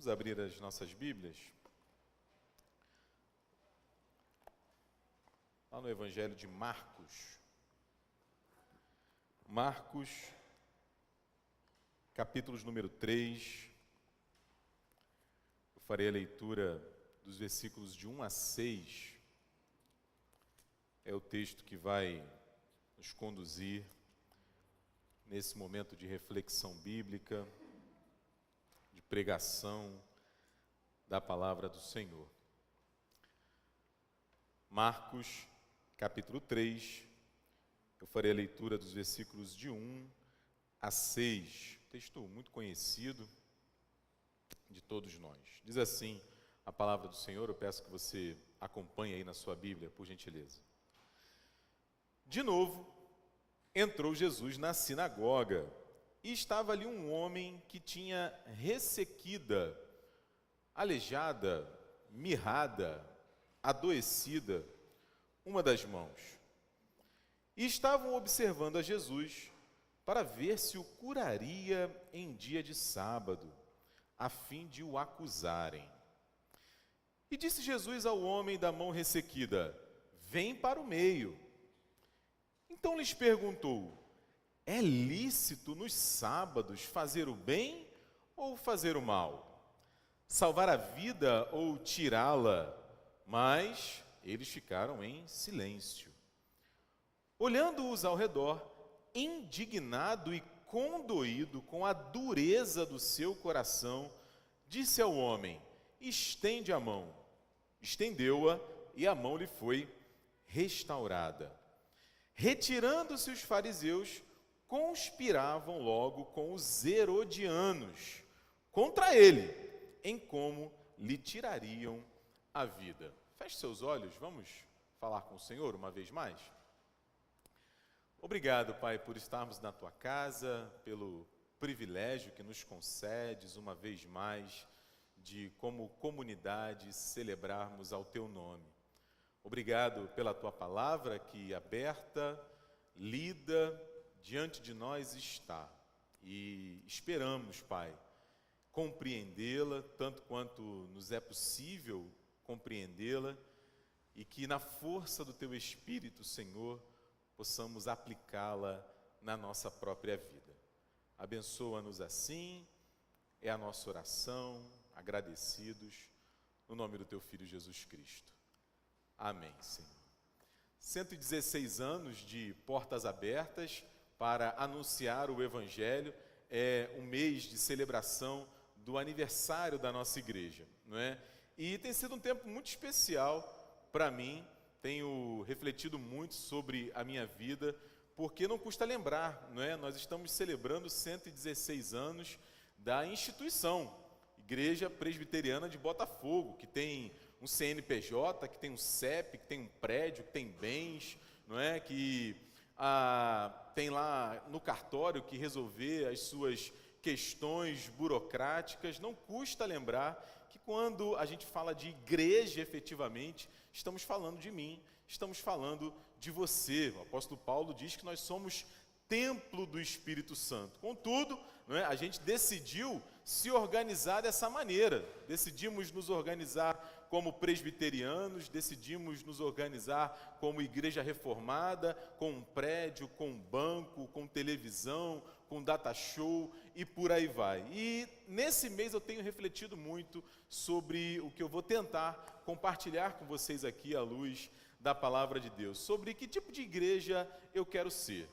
Vamos abrir as nossas Bíblias lá no Evangelho de Marcos. Marcos, capítulos número 3. Eu farei a leitura dos versículos de 1 a 6. É o texto que vai nos conduzir nesse momento de reflexão bíblica, de pregação da palavra do Senhor. Marcos, capítulo 3, eu farei a leitura dos versículos de 1 a 6, texto muito conhecido de todos nós. Diz assim a palavra do Senhor, eu peço que você acompanhe aí na sua Bíblia, por gentileza. De novo, entrou Jesus na sinagoga, e estava ali um homem que tinha ressequida, aleijada, mirrada, adoecida, uma das mãos. E estavam observando a Jesus para ver se o curaria em dia de sábado, a fim de o acusarem. E disse Jesus ao homem da mão ressequida: vem para o meio. Então lhes perguntou: é lícito nos sábados fazer o bem ou fazer o mal? Salvar a vida ou tirá-la? Mas eles ficaram em silêncio. Olhando-os ao redor, indignado e condoído com a dureza do seu coração, disse ao homem: estende a mão. Estendeu-a e a mão lhe foi restaurada. Retirando-se os fariseus, conspiravam logo com os herodianos contra ele, em como lhe tirariam a vida. Feche seus olhos, vamos falar com o Senhor uma vez mais? Obrigado, Pai, por estarmos na Tua casa, pelo privilégio que nos concedes uma vez mais de, como comunidade, celebrarmos ao Teu nome. Obrigado pela Tua palavra que aberta, lida, diante de nós está. E esperamos, Pai, compreendê-la, tanto quanto nos é possível compreendê-la, e que na força do Teu Espírito, Senhor, possamos aplicá-la na nossa própria vida. Abençoa-nos assim, é a nossa oração, agradecidos, no nome do Teu Filho Jesus Cristo. Amém, Senhor. 116 anos de portas abertas para anunciar o Evangelho, é um mês de celebração do aniversário da nossa igreja, não é? E tem sido um tempo muito especial para mim, tenho refletido muito sobre a minha vida, porque não custa lembrar, não é? Nós estamos celebrando 116 anos da instituição, Igreja Presbiteriana de Botafogo, que tem um CNPJ, que tem um CEP, que tem um prédio, que tem bens, não é? Que tem lá no cartório que resolver as suas questões burocráticas. Não custa lembrar que quando a gente fala de igreja efetivamente, estamos falando de mim, estamos falando de você. O apóstolo Paulo diz que nós somos templo do Espírito Santo. Contudo, não é, a gente decidiu se organizar dessa maneira. Decidimos nos organizar como presbiterianos, decidimos nos organizar como igreja reformada, com um prédio, com um banco, com televisão, com data show e por aí vai. E nesse mês eu tenho refletido muito sobre o que eu vou tentar compartilhar com vocês aqui à luz da palavra de Deus, sobre que tipo de igreja eu quero ser.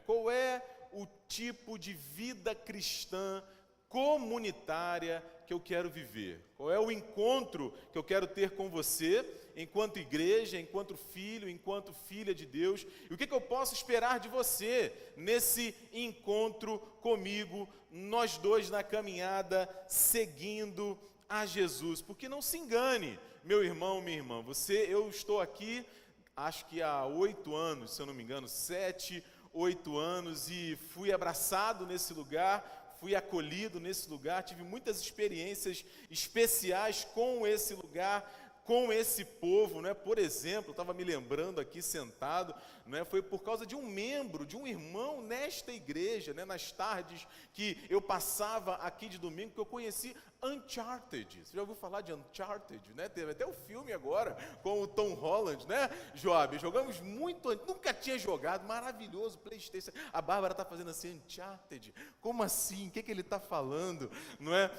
Qual é o tipo de vida cristã comunitária que eu quero viver? Qual é o encontro que eu quero ter com você, enquanto igreja, enquanto filho, enquanto filha de Deus? E o que eu posso esperar de você nesse encontro comigo, nós dois na caminhada, seguindo a Jesus? Porque não se engane, meu irmão, minha irmã, eu estou aqui, acho que há 8 anos, se eu não me engano, 7, 8 anos, e fui abraçado nesse lugar, fui acolhido nesse lugar, tive muitas experiências especiais com esse lugar, com esse povo, né? Por exemplo, eu estava me lembrando aqui sentado, não é? Foi por causa de um membro, de um irmão nesta igreja, né? Nas tardes que eu passava aqui de domingo, que eu conheci Uncharted. Você já ouviu falar de Uncharted, né? Teve até o filme agora com o Tom Holland, né, Joab? Jogamos muito, nunca tinha jogado, maravilhoso, PlayStation. A Bárbara está fazendo assim, Uncharted. Como assim? O que ele está falando? Não é?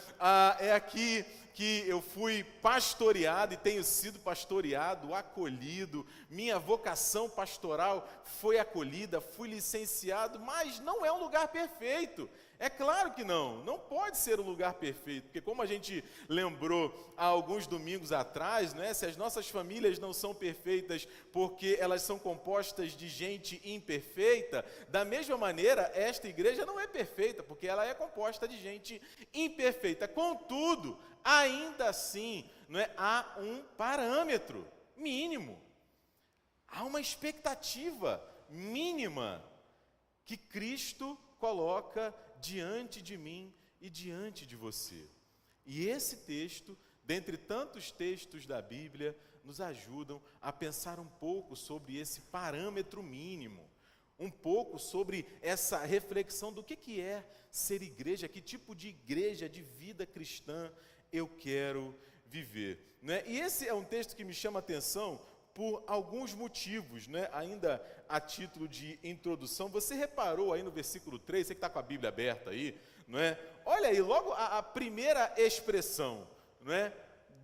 É aqui que eu fui pastoreado e tenho sido pastoreado, acolhido. Minha vocação pastoral foi acolhida, fui licenciado, mas não é um lugar perfeito. É claro que não pode ser um lugar perfeito, porque como a gente lembrou há alguns domingos atrás, né, se as nossas famílias não são perfeitas porque elas são compostas de gente imperfeita, da mesma maneira, esta igreja não é perfeita, porque ela é composta de gente imperfeita. Contudo, ainda assim, não é, há um parâmetro mínimo, há uma expectativa mínima que Cristo coloca diante de mim e diante de você. E esse texto, dentre tantos textos da Bíblia, nos ajudam a pensar um pouco sobre esse parâmetro mínimo, um pouco sobre essa reflexão do que é ser igreja, que tipo de igreja, de vida cristã eu quero viver, né? E esse é um texto que me chama a atenção por alguns motivos, né? Ainda a título de introdução. Você reparou aí no versículo 3, você que está com a Bíblia aberta aí, não é? Olha aí, logo a primeira expressão, não é?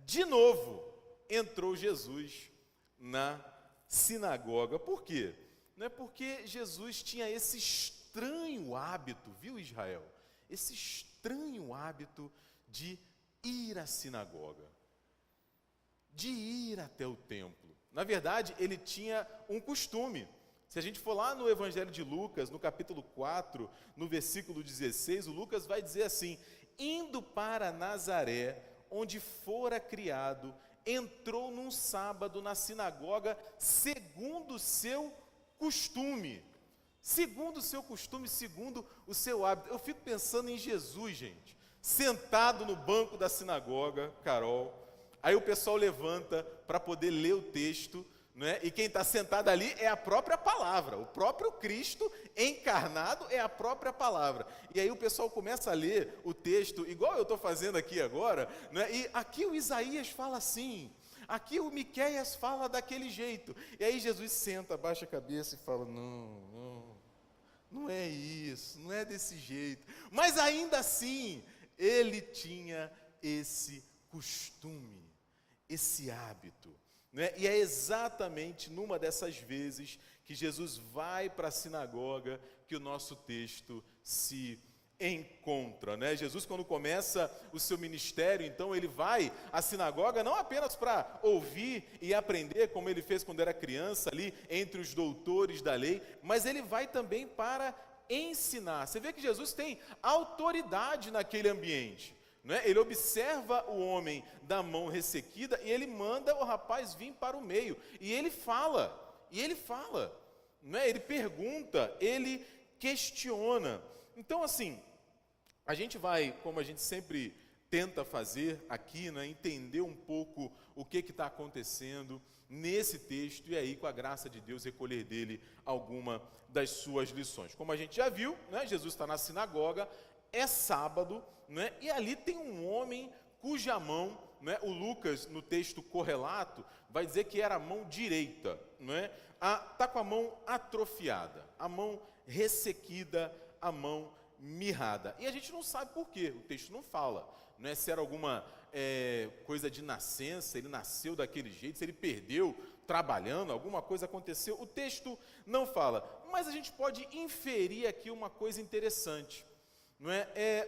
De novo, entrou Jesus na sinagoga. Por quê? Não é porque Jesus tinha esse estranho hábito, viu, Israel? Esse estranho hábito de ir à sinagoga, de ir até o templo. Na verdade, ele tinha um costume. Se a gente for lá no Evangelho de Lucas, no capítulo 4, no versículo 16, o Lucas vai dizer assim: indo para Nazaré, onde fora criado, entrou num sábado na sinagoga, segundo o seu costume. Segundo o seu costume, segundo o seu hábito. Eu fico pensando em Jesus, gente, sentado no banco da sinagoga, Carol. Aí o pessoal levanta para poder ler o texto, né? E quem está sentado ali é a própria palavra, o próprio Cristo encarnado é a própria palavra. E aí o pessoal começa a ler o texto, igual eu estou fazendo aqui agora, né? E aqui o Isaías fala assim, aqui o Miqueias fala daquele jeito. E aí Jesus senta, abaixa a cabeça e fala, não é isso, não é desse jeito. Mas ainda assim, ele tinha esse costume, esse hábito, né? E é exatamente numa dessas vezes que Jesus vai para a sinagoga que o nosso texto se encontra, né? Jesus, quando começa o seu ministério, então ele vai à sinagoga não apenas para ouvir e aprender, como ele fez quando era criança ali entre os doutores da lei, mas ele vai também para ensinar. Você vê que Jesus tem autoridade naquele ambiente. Ele observa o homem da mão ressequida e ele manda o rapaz vir para o meio. E ele fala, ele pergunta, ele questiona. Então, assim, a gente vai, como a gente sempre tenta fazer aqui, entender um pouco o que está acontecendo nesse texto e aí, com a graça de Deus, recolher dele alguma das suas lições. Como a gente já viu, Jesus está na sinagoga, é sábado, e ali tem um homem cuja mão, o Lucas, no texto correlato, vai dizer que era a mão direita, está com a mão atrofiada, a mão ressequida, a mão mirrada. E a gente não sabe por quê, o texto não fala, se era alguma coisa de nascença, ele nasceu daquele jeito, se ele perdeu trabalhando, alguma coisa aconteceu, o texto não fala, mas a gente pode inferir aqui uma coisa interessante.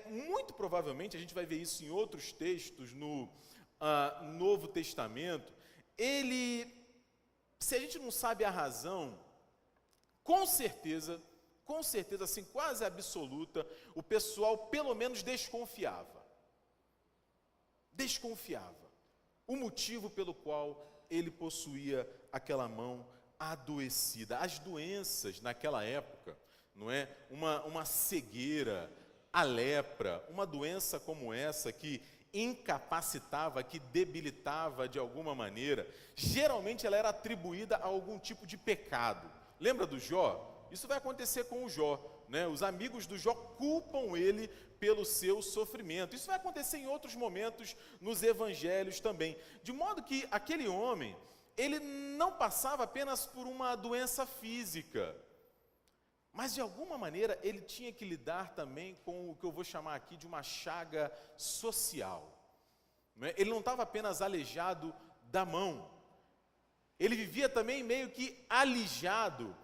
Muito provavelmente, a gente vai ver isso em outros textos no Novo Testamento, se a gente não sabe a razão, com certeza, assim, quase absoluta, o pessoal pelo menos desconfiava o motivo pelo qual ele possuía aquela mão adoecida. As doenças naquela época, uma cegueira, a lepra, uma doença como essa que incapacitava, que debilitava de alguma maneira, geralmente ela era atribuída a algum tipo de pecado, Lembra do Jó? Isso vai acontecer com o Jó, né? Os amigos do Jó culpam ele pelo seu sofrimento. Isso vai acontecer em outros momentos nos evangelhos também. De modo que aquele homem, ele não passava apenas por uma doença física, mas de alguma maneira ele tinha que lidar também com o que eu vou chamar aqui de uma chaga social. Ele não estava apenas aleijado da mão, ele vivia também meio que alijado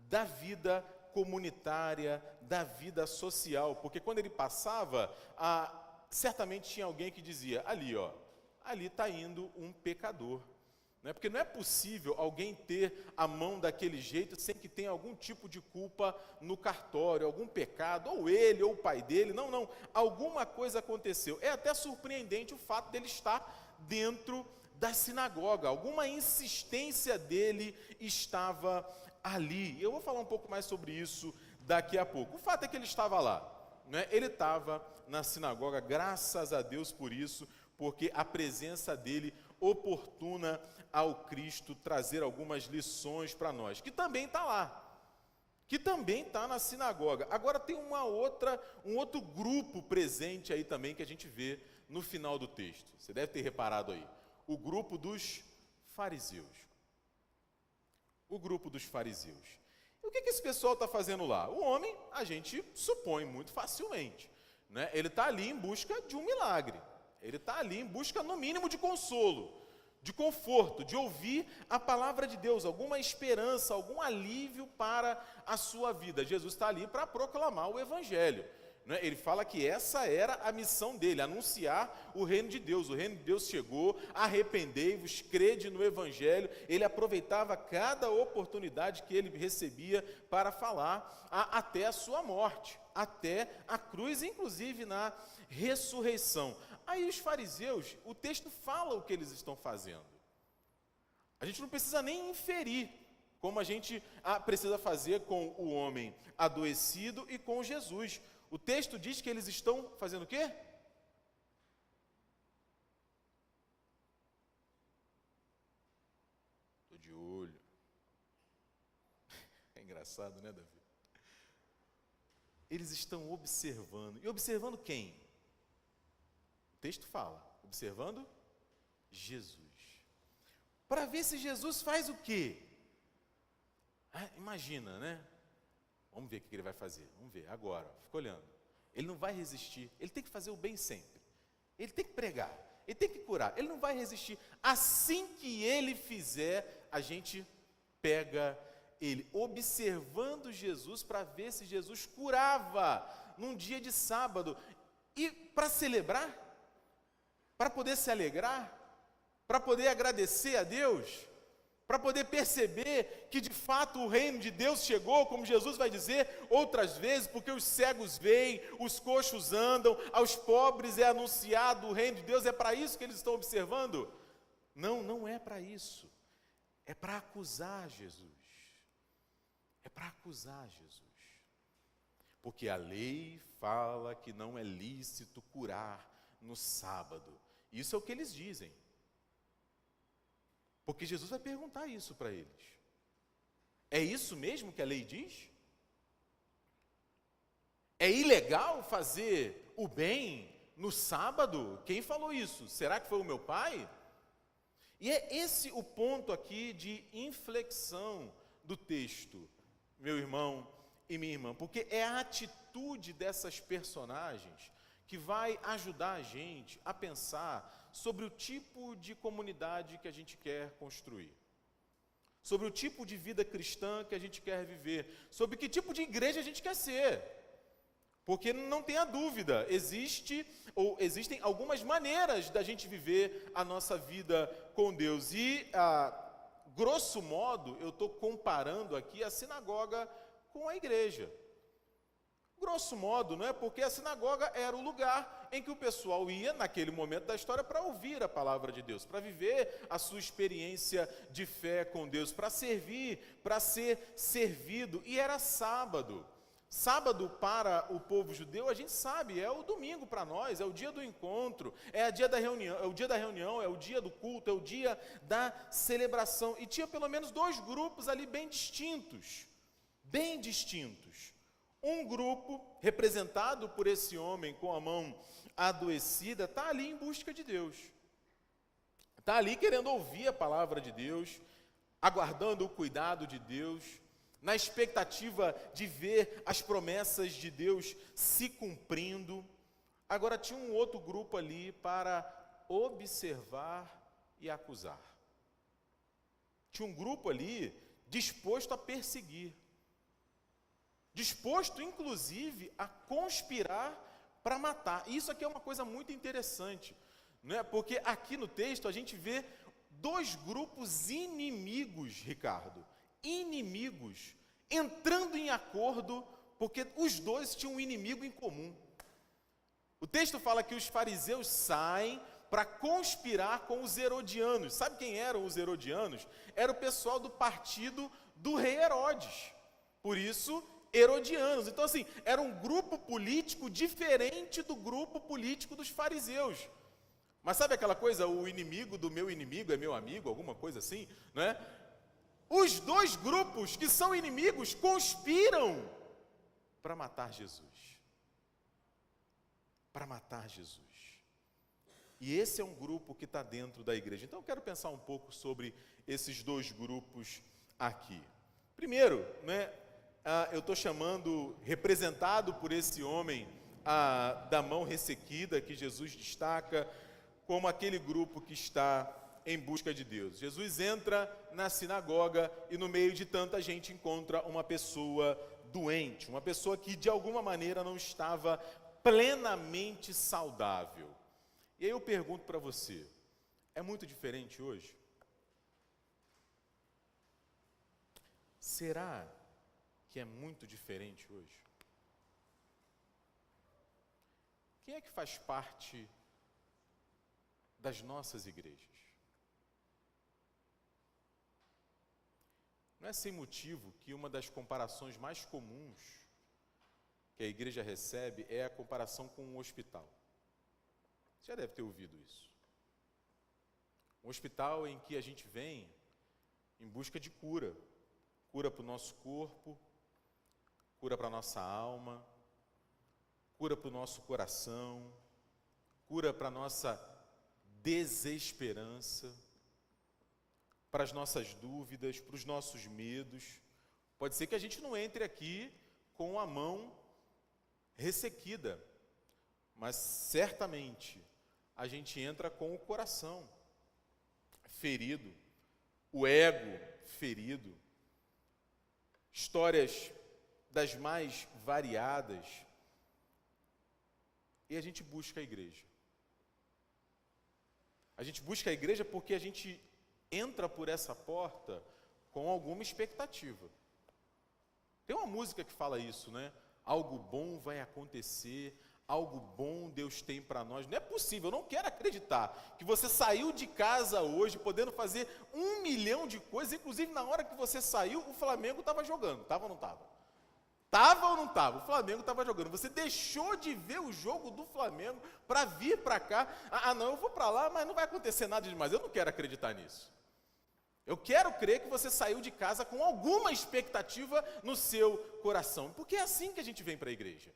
da vida comunitária, da vida social, porque quando ele passava, certamente tinha alguém que dizia, ali está indo um pecador. Porque não é possível alguém ter a mão daquele jeito sem que tenha algum tipo de culpa no cartório, algum pecado, ou ele, ou o pai dele, não, alguma coisa aconteceu. É até surpreendente o fato dele estar dentro da sinagoga, alguma insistência dele estava ali. Eu vou falar um pouco mais sobre isso daqui a pouco. O fato é que ele estava lá, ele estava na sinagoga, graças a Deus por isso, porque a presença dele oportuna ao Cristo trazer algumas lições para nós, que também está lá, que também está na sinagoga. Agora tem um outro grupo presente aí também que a gente vê no final do texto. Você deve ter reparado aí, o grupo dos fariseus. O grupo dos fariseus. E o que esse pessoal está fazendo lá? O homem, a gente supõe muito facilmente, ele está ali em busca de um milagre. Ele está ali em busca, no mínimo, de consolo, de conforto, de ouvir a palavra de Deus, alguma esperança, algum alívio para a sua vida. Jesus está ali para proclamar o Evangelho. Ele fala que essa era a missão dele, anunciar o reino de Deus. O reino de Deus chegou, arrependei-vos, crede no Evangelho. Ele aproveitava cada oportunidade que ele recebia para falar até a sua morte, até a cruz, inclusive na ressurreição. Aí os fariseus, o texto fala o que eles estão fazendo. A gente não precisa nem inferir, como a gente precisa fazer com o homem adoecido e com Jesus. O texto diz que eles estão fazendo o quê? Estou de olho. É engraçado, né, Davi? Eles estão observando. E observando quem? O texto fala, observando Jesus. Para ver se Jesus faz o quê? Imagina, né? Vamos ver o que ele vai fazer. Vamos ver, agora, fica olhando. Ele não vai resistir, ele tem que fazer o bem sempre. Ele tem que pregar, ele tem que curar, ele não vai resistir. Assim que ele fizer, a gente pega ele, observando Jesus para ver se Jesus curava num dia de sábado. E para celebrar, para poder se alegrar, para poder agradecer a Deus, para poder perceber que de fato o reino de Deus chegou, como Jesus vai dizer outras vezes, porque os cegos veem, os coxos andam, aos pobres é anunciado o reino de Deus. É para isso que eles estão observando? Não, não é para isso. É para acusar Jesus. É para acusar Jesus. Porque a lei fala que não é lícito curar no sábado. Isso é o que eles dizem. Porque Jesus vai perguntar isso para eles. É isso mesmo que a lei diz? É ilegal fazer o bem no sábado? Quem falou isso? Será que foi o meu pai? E é esse o ponto aqui de inflexão do texto, meu irmão e minha irmã, porque é a atitude dessas personagens que vai ajudar a gente a pensar sobre o tipo de comunidade que a gente quer construir, sobre o tipo de vida cristã que a gente quer viver, sobre que tipo de igreja a gente quer ser. Porque não tenha dúvida, existem algumas maneiras da gente viver a nossa vida com Deus. E, grosso modo, eu estou comparando aqui a sinagoga com a igreja. Grosso modo, não é? Porque a sinagoga era o lugar em que o pessoal ia, naquele momento da história, para ouvir a palavra de Deus, para viver a sua experiência de fé com Deus, para servir, para ser servido. E era sábado. Sábado para o povo judeu, a gente sabe, é o domingo para nós, é o dia do encontro, é o dia da reunião, é o dia do culto, é o dia da celebração. E tinha pelo menos dois grupos ali bem distintos. Bem distintos. Um grupo, representado por esse homem com a mão adoecida, está ali em busca de Deus. Está ali querendo ouvir a palavra de Deus, aguardando o cuidado de Deus, na expectativa de ver as promessas de Deus se cumprindo. Agora tinha um outro grupo ali para observar e acusar. Tinha um grupo ali disposto a perseguir, disposto inclusive a conspirar para matar. E isso aqui é uma coisa muito interessante, não é? Porque aqui no texto a gente vê dois grupos inimigos, Ricardo, inimigos, entrando em acordo, porque os dois tinham um inimigo em comum. O texto fala que os fariseus saem para conspirar com os herodianos. Sabe quem eram os herodianos? Era o pessoal do partido do rei Herodes. Por isso, herodianos. Então, assim, era um grupo político diferente do grupo político dos fariseus. Mas sabe aquela coisa, o inimigo do meu inimigo é meu amigo, alguma coisa assim, não é? Os dois grupos que são inimigos conspiram para matar Jesus. Para matar Jesus. E esse é um grupo que está dentro da igreja. Então eu quero pensar um pouco sobre esses dois grupos aqui. Primeiro, né, eu estou chamando, representado por esse homem da mão ressequida, que Jesus destaca, como aquele grupo que está em busca de Deus. Jesus entra na sinagoga e no meio de tanta gente encontra uma pessoa doente, uma pessoa que de alguma maneira não estava plenamente saudável. E aí eu pergunto para você, é muito diferente hoje? Será que é muito diferente hoje? Quem é que faz parte das nossas igrejas? Não é sem motivo que uma das comparações mais comuns que a igreja recebe é a comparação com um hospital. Você já deve ter ouvido isso. Um hospital em que a gente vem em busca de cura. Cura para o nosso corpo, cura para a nossa alma, cura para o nosso coração, cura para a nossa desesperança, para as nossas dúvidas, para os nossos medos. Pode ser que a gente não entre aqui com a mão ressequida, mas certamente a gente entra com o coração ferido, o ego ferido, histórias das mais variadas, e a gente busca a igreja. A gente busca a igreja porque a gente entra por essa porta com alguma expectativa. Tem uma música que fala isso, né? Algo bom vai acontecer, algo bom Deus tem para nós. Não é possível, eu não quero acreditar que você saiu de casa hoje podendo fazer 1 milhão de coisas, inclusive na hora que você saiu, o Flamengo estava jogando, estava ou não estava? Estava ou não estava? O Flamengo estava jogando. Você deixou de ver o jogo do Flamengo para vir para cá. Não, eu vou para lá, mas não vai acontecer nada demais. Eu não quero acreditar nisso. Eu quero crer que você saiu de casa com alguma expectativa no seu coração. Porque é assim que a gente vem para a igreja.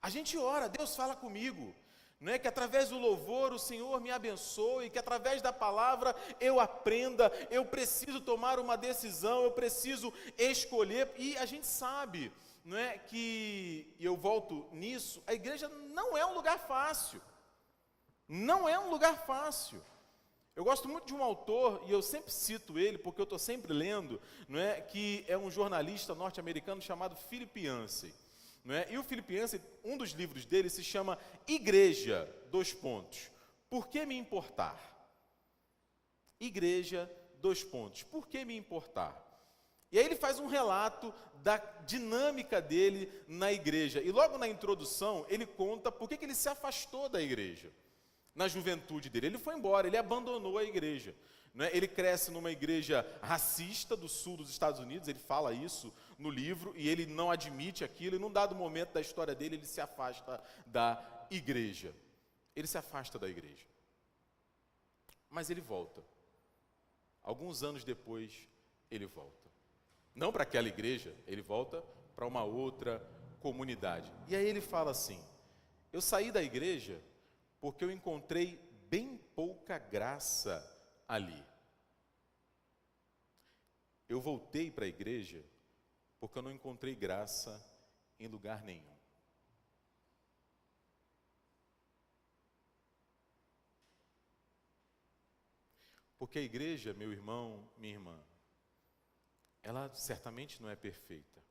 A gente ora, Deus fala comigo. Não é que através do louvor o Senhor me abençoe, que através da palavra eu aprenda, eu preciso tomar uma decisão, eu preciso escolher. E a gente sabe, não é que, e eu volto nisso, a igreja não é um lugar fácil. Não é um lugar fácil. Eu gosto muito de um autor, e eu sempre cito ele, porque eu estou sempre lendo, não é, que é um jornalista norte-americano chamado Philip Yancey. Não é? E o Philip Yancey, um dos livros dele se chama Igreja, : Por que me importar? Igreja, : Por que me importar? E aí ele faz um relato da dinâmica dele na igreja. E logo na introdução, ele conta por que ele se afastou da igreja. Na juventude dele, ele foi embora, ele abandonou a igreja. Não é? Ele cresce numa igreja racista do sul dos Estados Unidos, ele fala isso no livro e ele não admite aquilo, e num dado momento da história dele, ele se afasta da igreja. Ele se afasta da igreja. Mas ele volta. Alguns anos depois, ele volta. Não para aquela igreja, ele volta para uma outra comunidade. E aí ele fala assim: eu saí da igreja porque eu encontrei bem pouca graça ali. Eu voltei para a igreja porque eu não encontrei graça em lugar nenhum. Porque a igreja, meu irmão, minha irmã, ela certamente não é perfeita.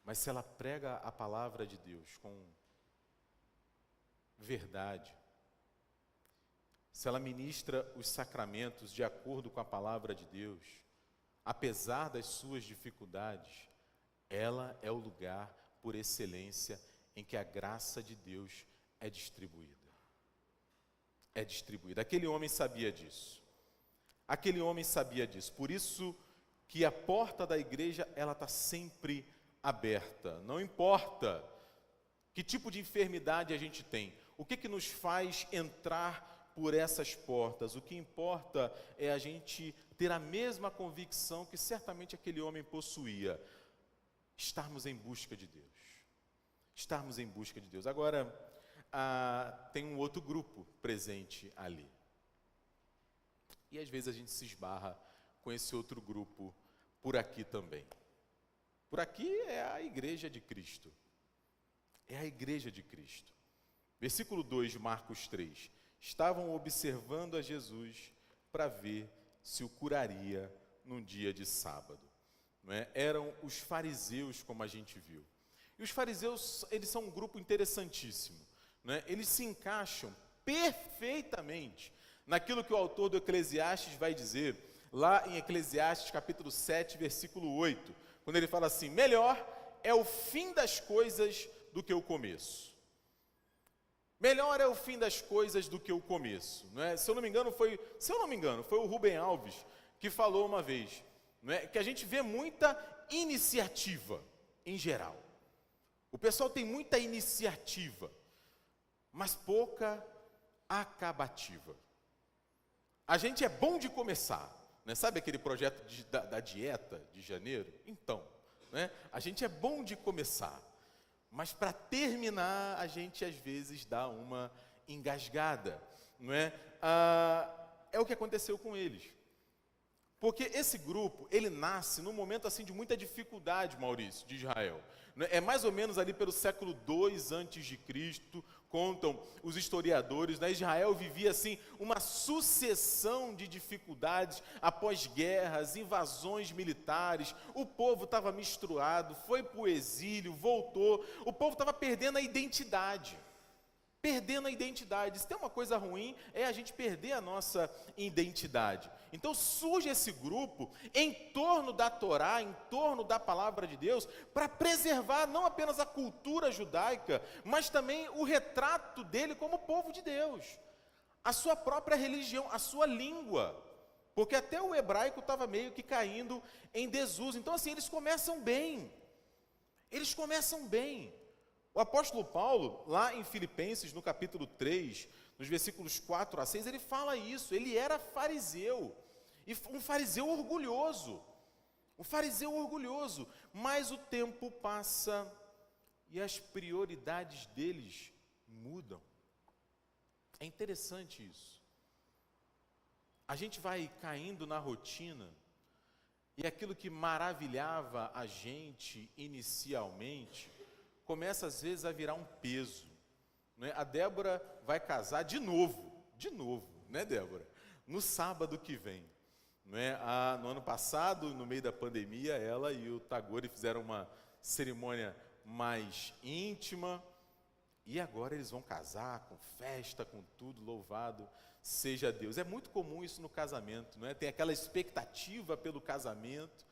Mas se ela prega a palavra de Deus com verdade, se ela ministra os sacramentos de acordo com a palavra de Deus, apesar das suas dificuldades, ela é o lugar por excelência em que a graça de Deus é distribuída. É distribuída. Aquele homem sabia disso. Aquele homem sabia disso. Por isso que a porta da igreja, ela está sempre aberta. Não importa que tipo de enfermidade a gente tem. O que nos faz entrar por essas portas? O que importa é a gente ter a mesma convicção que certamente aquele homem possuía. Estarmos em busca de Deus. Estarmos em busca de Deus. Agora, tem um outro grupo presente ali. E às vezes a gente se esbarra com esse outro grupo por aqui também. Por aqui é a igreja de Cristo. É a igreja de Cristo. Versículo 2 de Marcos 3. Estavam observando a Jesus para ver se o curaria num dia de sábado. Não é? Eram os fariseus, como a gente viu. E os fariseus, eles são um grupo interessantíssimo. Não é? Eles se encaixam perfeitamente naquilo que o autor do Eclesiastes vai dizer, lá em Eclesiastes capítulo 7, versículo 8, quando ele fala assim: melhor é o fim das coisas do que o começo. Melhor é o fim das coisas do que o começo. Não é? Se eu não me engano, foi o Rubem Alves que falou uma vez, não é? Que a gente vê muita iniciativa em geral. O pessoal tem muita iniciativa, mas pouca acabativa. A gente é bom de começar, né? Sabe aquele projeto da dieta de janeiro? Então, né? A gente é bom de começar, mas para terminar a gente às vezes dá uma engasgada, não é? É o que aconteceu com eles. Porque esse grupo, ele nasce num momento assim de muita dificuldade, Maurício, de Israel. É mais ou menos ali pelo século 2 antes de Cristo, contam os historiadores, né? Israel vivia assim uma sucessão de dificuldades após guerras, invasões militares. O povo estava misturado, foi para o exílio, voltou. O povo estava perdendo a identidade. Se tem uma coisa ruim, é a gente perder a nossa identidade. Então surge esse grupo em torno da Torá, em torno da palavra de Deus, para preservar não apenas a cultura judaica, mas também o retrato dele como povo de Deus, a sua própria religião, a sua língua, porque até o hebraico estava meio que caindo em desuso. Então assim, eles começam bem. O apóstolo Paulo, lá em Filipenses, no capítulo 3, nos versículos 4 a 6, ele fala isso. Ele era fariseu, e um fariseu orgulhoso, mas o tempo passa e as prioridades deles mudam. É interessante isso. A gente vai caindo na rotina, e aquilo que maravilhava a gente inicialmente, começa às vezes a virar um peso, né? A Débora vai casar de novo, né, Débora? No sábado que vem, né? No ano passado, no meio da pandemia, ela e o Tagore fizeram uma cerimônia mais íntima, e agora eles vão casar com festa, com tudo, louvado seja Deus. É muito comum isso no casamento, né? Tem aquela expectativa pelo casamento.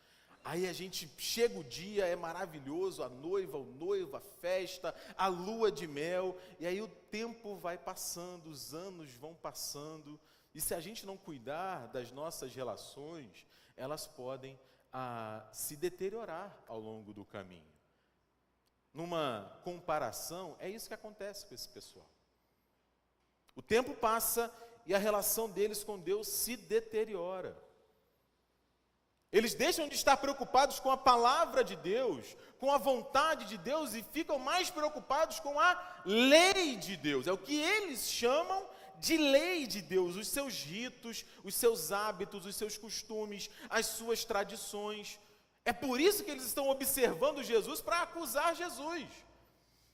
Aí a gente chega o dia, é maravilhoso, a noiva, o noivo, a festa, a lua de mel, e aí o tempo vai passando, os anos vão passando, e se a gente não cuidar das nossas relações, elas podem a se deteriorar ao longo do caminho. Numa comparação, é isso que acontece com esse pessoal. O tempo passa e a relação deles com Deus se deteriora. Eles deixam de estar preocupados com a palavra de Deus, com a vontade de Deus, e ficam mais preocupados com a lei de Deus. É o que eles chamam de lei de Deus, os seus ritos, os seus hábitos, os seus costumes, as suas tradições. É por isso que eles estão observando Jesus para acusar Jesus.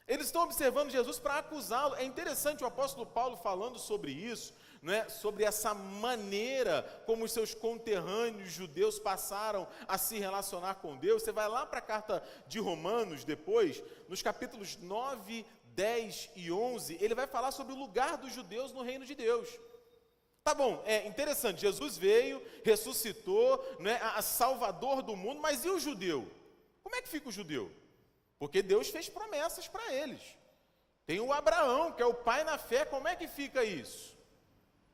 Eles estão observando Jesus para acusá-lo. É interessante o apóstolo Paulo falando sobre isso, né? Sobre essa maneira como os seus conterrâneos judeus passaram a se relacionar com Deus. Você vai lá para a carta de Romanos depois, nos capítulos 9, 10 e 11, ele vai falar sobre o lugar dos judeus no reino de Deus. Tá bom, é interessante, Jesus veio, ressuscitou, né, a salvador do mundo, mas e o judeu? Como é que fica o judeu? Porque Deus fez promessas para eles. Tem o Abraão, que é o pai na fé, como é que fica isso?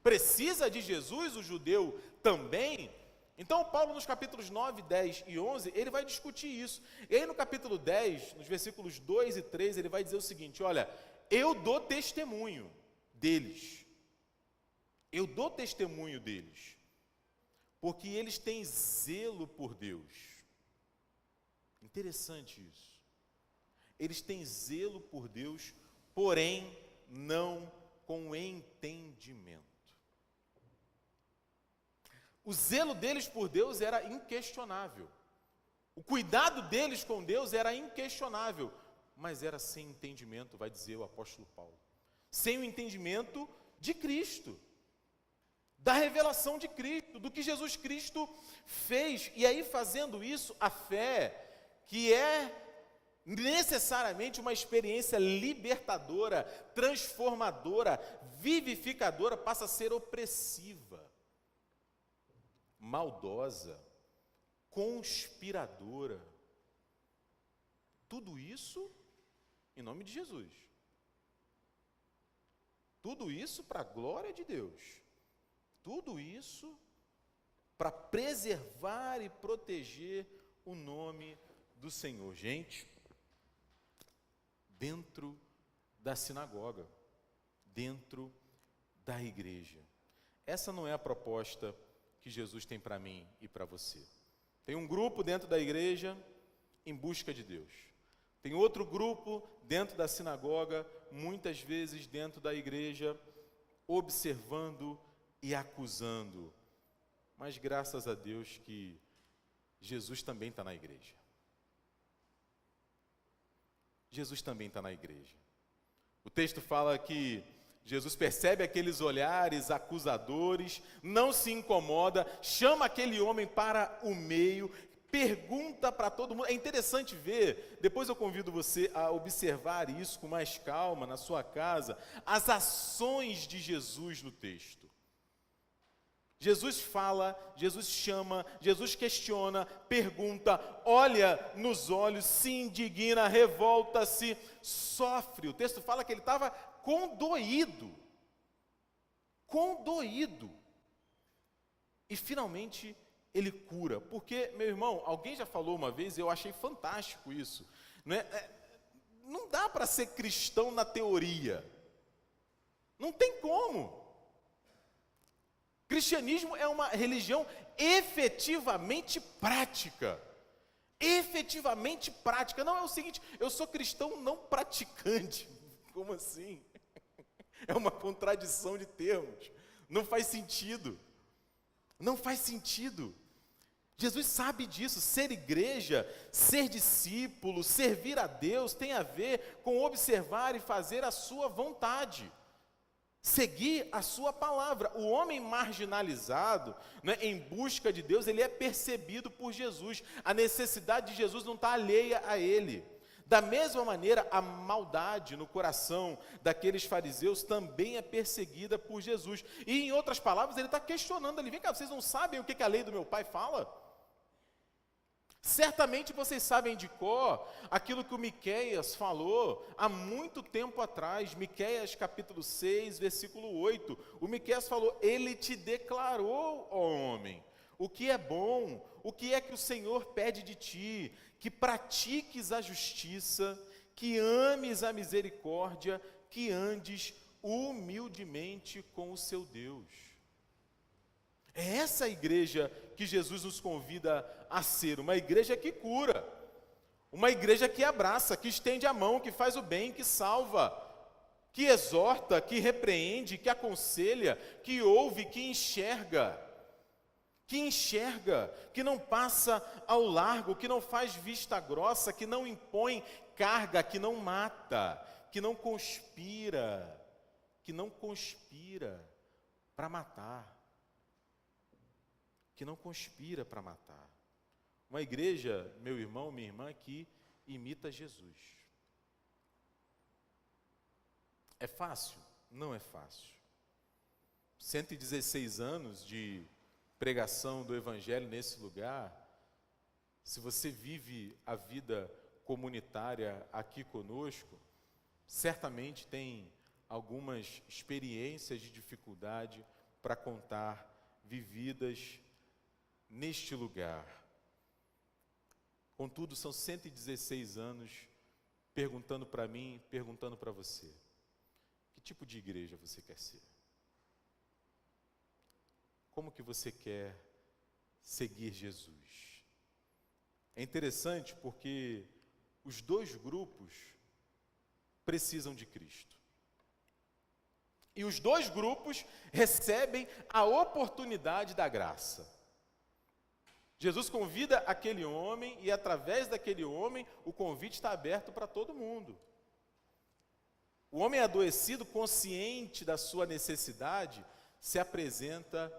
Precisa de Jesus o judeu também? Então Paulo nos capítulos 9, 10 e 11, ele vai discutir isso. E aí no capítulo 10, nos versículos 2 e 3, ele vai dizer o seguinte: olha, eu dou testemunho deles. Eu dou testemunho deles, porque eles têm zelo por Deus. Interessante isso. Eles têm zelo por Deus, porém não com entendimento. O zelo deles por Deus era inquestionável. O cuidado deles com Deus era inquestionável, mas era sem entendimento, vai dizer o apóstolo Paulo. Sem o entendimento de Cristo, da revelação de Cristo, do que Jesus Cristo fez. E aí, fazendo isso, a fé, que é necessariamente uma experiência libertadora, transformadora, vivificadora, passa a ser opressiva, maldosa, conspiradora. Tudo isso em nome de Jesus. Tudo isso para a glória de Deus. Tudo isso para preservar e proteger o nome do Senhor. Gente, dentro da sinagoga, dentro da igreja. Essa não é a proposta que Jesus tem para mim e para você. Tem um grupo dentro da igreja em busca de Deus. Tem outro grupo dentro da sinagoga, muitas vezes dentro da igreja, observando e acusando. Mas graças a Deus que Jesus também está na igreja. Jesus também está na igreja. O texto fala que Jesus percebe aqueles olhares acusadores, não se incomoda, chama aquele homem para o meio, pergunta para todo mundo. É interessante ver, depois eu convido você a observar isso com mais calma na sua casa, as ações de Jesus no texto. Jesus fala, Jesus chama, Jesus questiona, pergunta, olha nos olhos, se indigna, revolta-se, sofre. O texto fala que ele estava condoído. E finalmente ele cura. Porque, meu irmão, alguém já falou uma vez, eu achei fantástico isso. Não dá para ser cristão na teoria. Não tem como. Cristianismo é uma religião efetivamente prática. Efetivamente prática. Não é o seguinte, eu sou cristão não praticante. Como assim? É uma contradição de termos. Não faz sentido. Não faz sentido. Jesus sabe disso. Ser igreja, ser discípulo, servir a Deus tem a ver com observar e fazer a sua vontade. Seguir a sua palavra. O homem marginalizado, né, em busca de Deus, ele é percebido por Jesus. A necessidade de Jesus não está alheia a ele. Da mesma maneira, a maldade no coração daqueles fariseus também é perseguida por Jesus. E em outras palavras, ele está questionando ali, vem cá, vocês não sabem o que a lei do meu pai fala? Certamente vocês sabem de cor aquilo que o Miqueias falou há muito tempo atrás, Miqueias capítulo 6, versículo 8. O Miqueias falou, ele te declarou, ó homem, o que é bom, o que é que o Senhor pede de ti, que pratiques a justiça, que ames a misericórdia, que andes humildemente com o seu Deus. É essa a igreja que Jesus nos convida a ser, uma igreja que cura, uma igreja que abraça, que estende a mão, que faz o bem, que salva, que exorta, que repreende, que aconselha, que ouve, que enxerga, que não passa ao largo, que não faz vista grossa, que não impõe carga, que não mata, que não conspira para matar. Que não conspira para matar. Uma igreja, meu irmão, minha irmã, que imita Jesus. É fácil? Não é fácil. 116 anos de pregação do Evangelho nesse lugar, se você vive a vida comunitária aqui conosco, certamente tem algumas experiências de dificuldade para contar, vividas neste lugar. Contudo, são 116 anos perguntando para mim, perguntando para você: que tipo de igreja você quer ser? Como que você quer seguir Jesus? É interessante porque os dois grupos precisam de Cristo. E os dois grupos recebem a oportunidade da graça. Jesus convida aquele homem e, através daquele homem, o convite está aberto para todo mundo. O homem adoecido, consciente da sua necessidade, se apresenta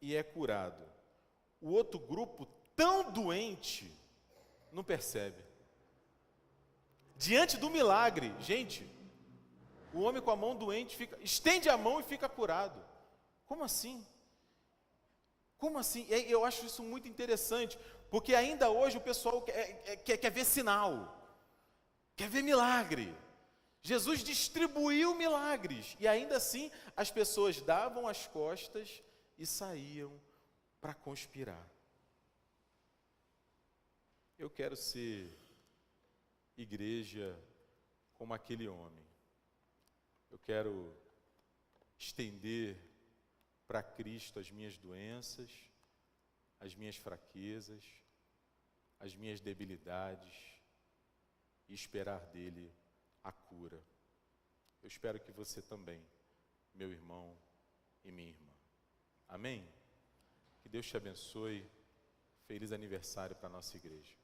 e é curado. O outro grupo, tão doente, não percebe. Diante do milagre, gente, o homem com a mão doente estende a mão e fica curado. Como assim? Como assim? Eu acho isso muito interessante, porque ainda hoje o pessoal quer ver sinal, quer ver milagre. Jesus distribuiu milagres, e ainda assim as pessoas davam as costas e saíam para conspirar. Eu quero ser igreja como aquele homem. Eu quero estender para Cristo as minhas doenças, as minhas fraquezas, as minhas debilidades e esperar dele a cura. Eu espero que você também, meu irmão e minha irmã. Amém? Que Deus te abençoe. Feliz aniversário para a nossa igreja.